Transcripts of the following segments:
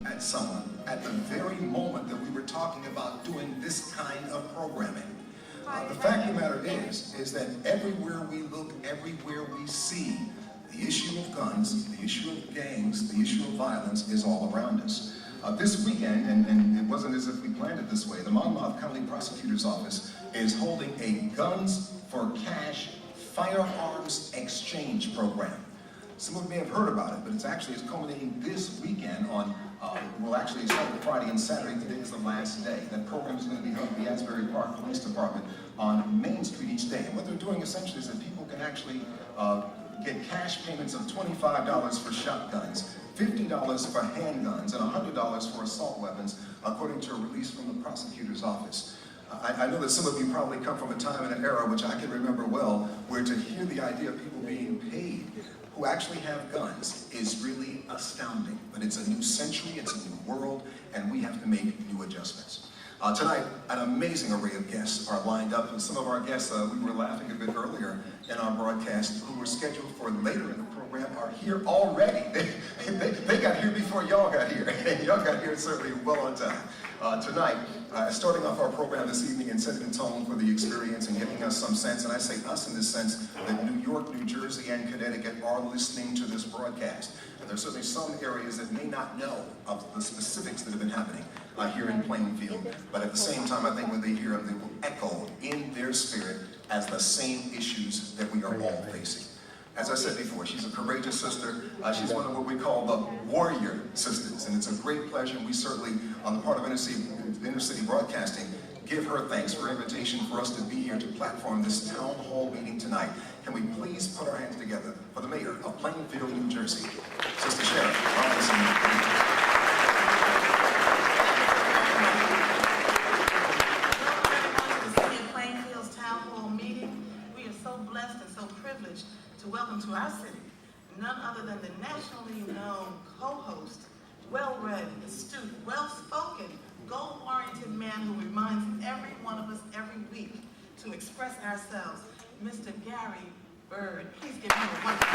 at someone at the very moment that we were talking about doing this kind of programming. The fact of the matter is that everywhere we look, everywhere we see, the issue of guns, the issue of gangs, the issue of violence is all around us. This weekend, and it wasn't as if we planned it this way, the Monmouth County Prosecutor's Office is holding a Guns for Cash firearms exchange program. Some of you may have heard about it, but it's culminating this weekend on, well, actually it started Friday and Saturday. Today is the last day. That program is going to be held at the Asbury Park Police Department on Main Street each day. And what they're doing essentially is that people can actually get cash payments of $25 for shotguns, $50 for handguns, and $100 for assault weapons, according to a release from the prosecutor's office. I know that some of you probably come from a time and an era, which I can remember well, where to hear the idea of people being paid who actually have guns is really astounding. But it's a new century, it's a new world, and we have to make new adjustments. Tonight, an amazing array of guests are lined up, and some of our guests, we were laughing a bit earlier in our broadcast, who were scheduled for later in the program are here already. They got here before y'all got here, and y'all got here certainly well on time. Tonight, starting off our program this evening and setting the tone for the experience and giving us some sense, and I say us in this sense, that New York, New Jersey, and Connecticut are listening to this broadcast. And there's certainly some areas that may not know of the specifics that have been happening here in Plainfield, but at the same time, I think when they hear them, they will echo in their spirit as the same issues that we are all facing. As I said before, she's a courageous sister. She's one of what we call the warrior sisters, and it's a great pleasure. And we certainly, on the part of Inner City Broadcasting, give her thanks for her invitation for us to be here to platform this town hall meeting tonight. Can we please put our hands together for the mayor of Plainfield, New Jersey, Sister Sharon Robinson. To welcome to our city none other than the nationally known co-host, well-read, astute, well-spoken, goal-oriented man who reminds every one of us every week to express ourselves, Mr. Gary Bird. Please give him a wonderful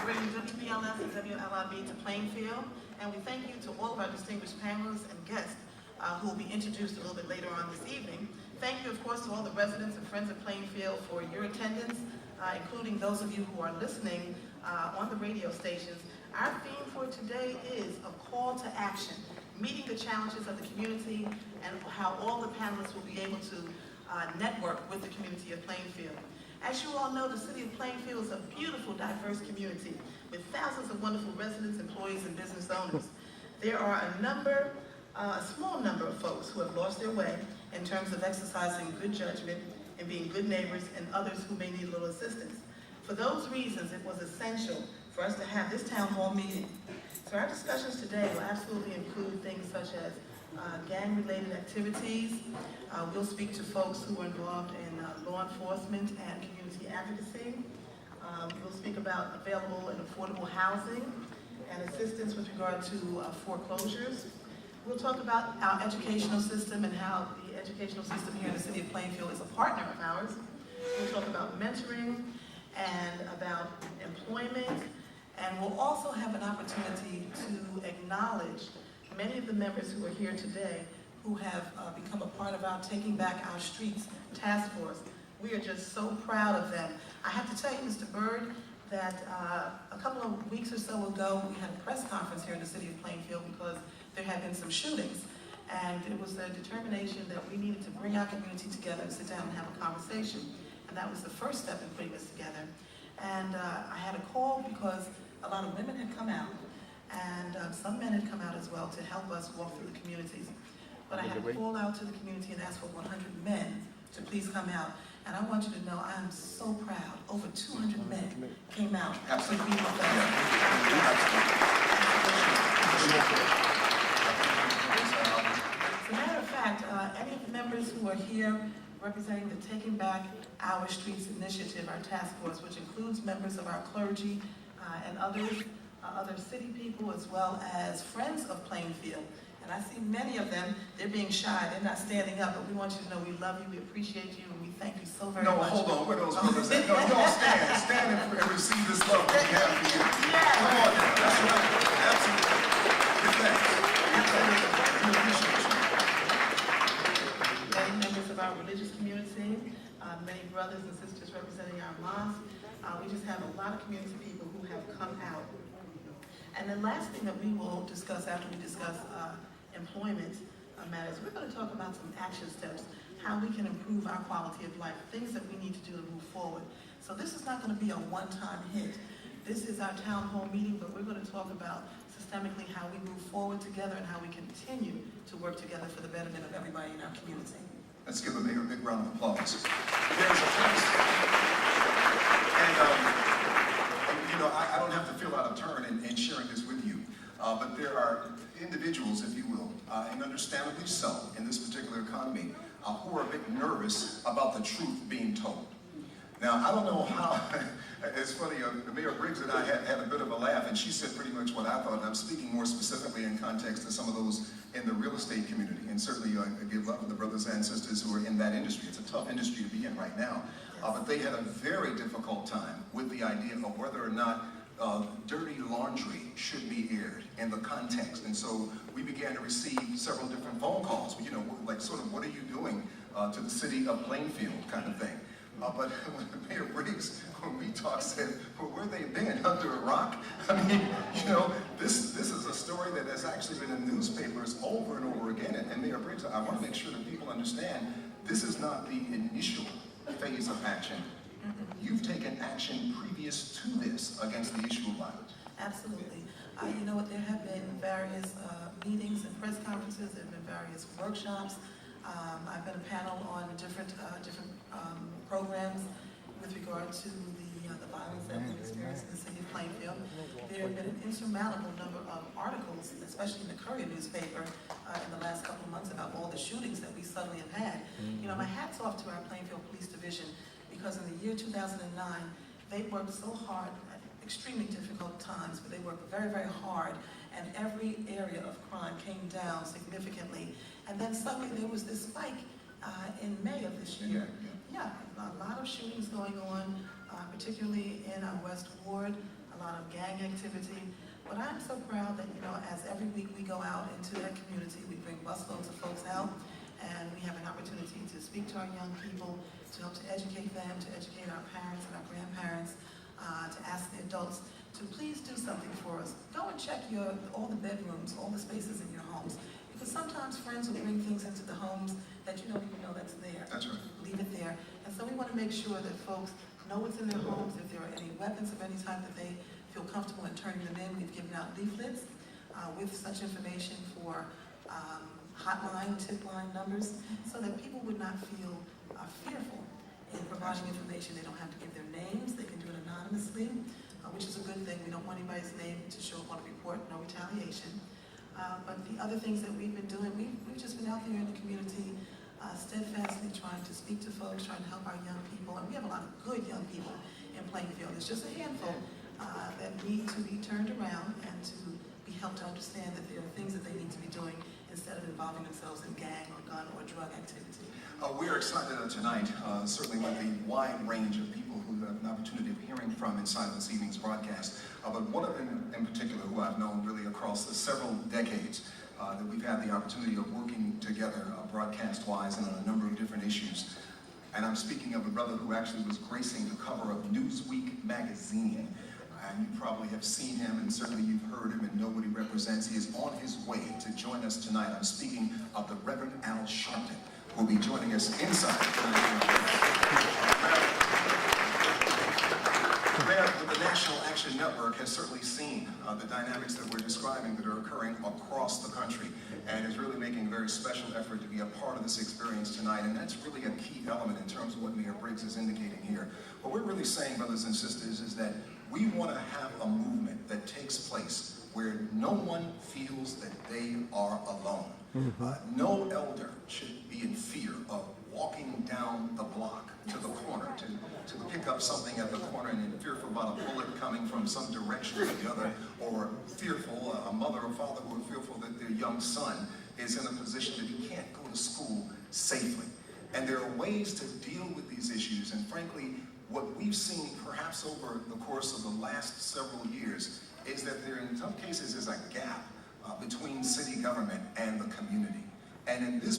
bringing WBLS and WLIB to Plainfield, and we thank you to all of our distinguished panelists and guests who will be introduced a little bit later on this evening. Thank you, of course, to all the residents and friends of Plainfield for your attendance, including those of you who are listening on the radio stations. Our theme for today is a call to action, meeting the challenges of the community and how all the panelists will be able to network with the community of Plainfield. As you all know, the city of Plainfield is a beautiful, diverse community with thousands of wonderful residents, employees, and business owners. There are a small number of folks who have lost their way in terms of exercising good judgment and being good neighbors, and others who may need a little assistance. For those reasons, it was essential for us to have this town hall meeting. So our discussions today will absolutely include things such as gang-related activities. We'll speak to folks who are involved in law enforcement and community advocacy. We'll speak about available and affordable housing and assistance with regard to foreclosures. We'll talk about our educational system and how the educational system here in the city of Plainfield is a partner of ours. We'll talk about mentoring and about employment, and we'll also have an opportunity to acknowledge many of the members who are here today who have become a part of our Taking Back Our Streets task force. We are just so proud of them. I have to tell you, Mr. Bird, that a couple of weeks or so ago, we had a press conference here in the city of Plainfield because there had been some shootings, and it was the determination that we needed to bring our community together and sit down and have a conversation. And that was the first step in putting this together. And I had a call because a lot of women had come out, and some men had come out as well to help us walk through the communities. But I had to call out to the community and ask for 100 men to please come out. And I want you to know I am so proud. Over 200 men came out to be with us. As a matter of fact, any of the members who are here representing the Taking Back Our Streets initiative, our task force, which includes members of our clergy and others, other city people, as well as friends of Plainfield. And I see many of them, they're being shy, they're not standing up, but we want you to know we love you, we appreciate you, and we thank you so very much. No, hold on, where are those brothers at? No, y'all stand just have a lot of community people who have come out. And the last thing that we will discuss after we discuss employment matters, we're going to talk about some action steps, how we can improve our quality of life, things that we need to do to move forward. So this is not going to be a one-time hit. This is our town hall meeting, but we're going to talk about systemically how we move forward together and how we continue to work together for the betterment of everybody in our community. Let's give the mayor a big round of applause. There's a first. And you know, I don't have to feel out of turn in sharing this with you, but there are individuals, if you will, and understandably so, in this particular economy, who are a bit nervous about the truth being told. Now, I don't know how, it's funny, Mayor Briggs and I had a bit of a laugh, and she said pretty much what I thought, and I'm speaking more specifically in context to some of those in the real estate community, and certainly I give love to the brothers and sisters who are in that industry. It's a tough industry to be in right now, but they had a very difficult time with the idea of whether or not dirty laundry should be aired in the context. And so we began to receive several different phone calls, you know, like sort of, what are you doing to the city of Plainfield kind of thing. But when Mayor Briggs, when we talked, said, well, where they been, under a rock? I mean, you know, this is a story that has actually been in newspapers over and over again. And Mayor Briggs, I want to make sure that people understand, this is not the initial phase of action. You've taken action previous to this against the issue of violence. Absolutely. You know what, there have been various meetings and press conferences, there have been various workshops. I've been a panel on different programs with regard to the violence that we've experienced in the city of Plainfield. There have been an insurmountable number of articles, especially in the Courier newspaper, in the last couple of months about all the shootings that we suddenly have had. You know, my hat's off to our Plainfield Police Division, because in the year 2009, they worked so hard at extremely difficult times, but they worked very, very hard, and every area of crime came down significantly. And then suddenly there was this spike in May of this year. Yeah, a lot of shootings going on, particularly in our West Ward, a lot of gang activity. But I'm so proud that, you know, as every week we go out into that community, we bring busloads of folks out, and we have an opportunity to speak to our young people, to help to educate them, to educate our parents and our grandparents, to ask the adults to please do something for us. Go and check all the bedrooms, all the spaces in your homes. Because sometimes friends will bring things into the homes that you don't even know that's there. That's right. Leave it there. And so we want to make sure that folks know what's in their homes, if there are any weapons of any type that they feel comfortable in turning them in. We've given out leaflets with such information for hotline, tip line numbers, so that people would not feel fearful in providing information. They don't have to give their names. They can do it anonymously, which is a good thing. We don't want anybody's name to show up on a report, no retaliation. But the other things that we've been doing, we've just been out there in the community steadfastly trying to speak to folks, trying to help our young people. And we have a lot of good young people in Plainfield. It's just a handful that need to be turned around and to be helped to understand that there are things that they need to be doing instead of involving themselves in gang or gun or drug activity. We are excited tonight, certainly with the wide range of people who have an opportunity of hearing from inside of this evening's broadcast. But one of them in particular who I've known really across the several decades that we've had the opportunity of working together broadcast-wise and on a number of different issues. And I'm speaking of a brother who actually was gracing the cover of Newsweek magazine. And you probably have seen him, and certainly you've heard him and know what he represents. He is on his way to join us tonight. I'm speaking of the Reverend Al Sharpton, who will be joining us inside. The National Action Network has certainly seen the dynamics that we're describing that are occurring across the country, and is really making a very special effort to be a part of this experience tonight. And that's really a key element in terms of what Mayor Briggs is indicating here. What we're really saying, brothers and sisters, is that we want to have a movement that takes place where no one feels that they are alone. No elder should be in fear of walking down the block to the corner to pick up something at the corner and fearful about a bullet coming from some direction or the other, or fearful, a mother or father who are fearful that their young son is in a position that he can't go to school safely. And there are ways to deal with these issues, and frankly, what we've seen perhaps over the course of the last several years is that there in some cases is a gap between city government and the community. And in this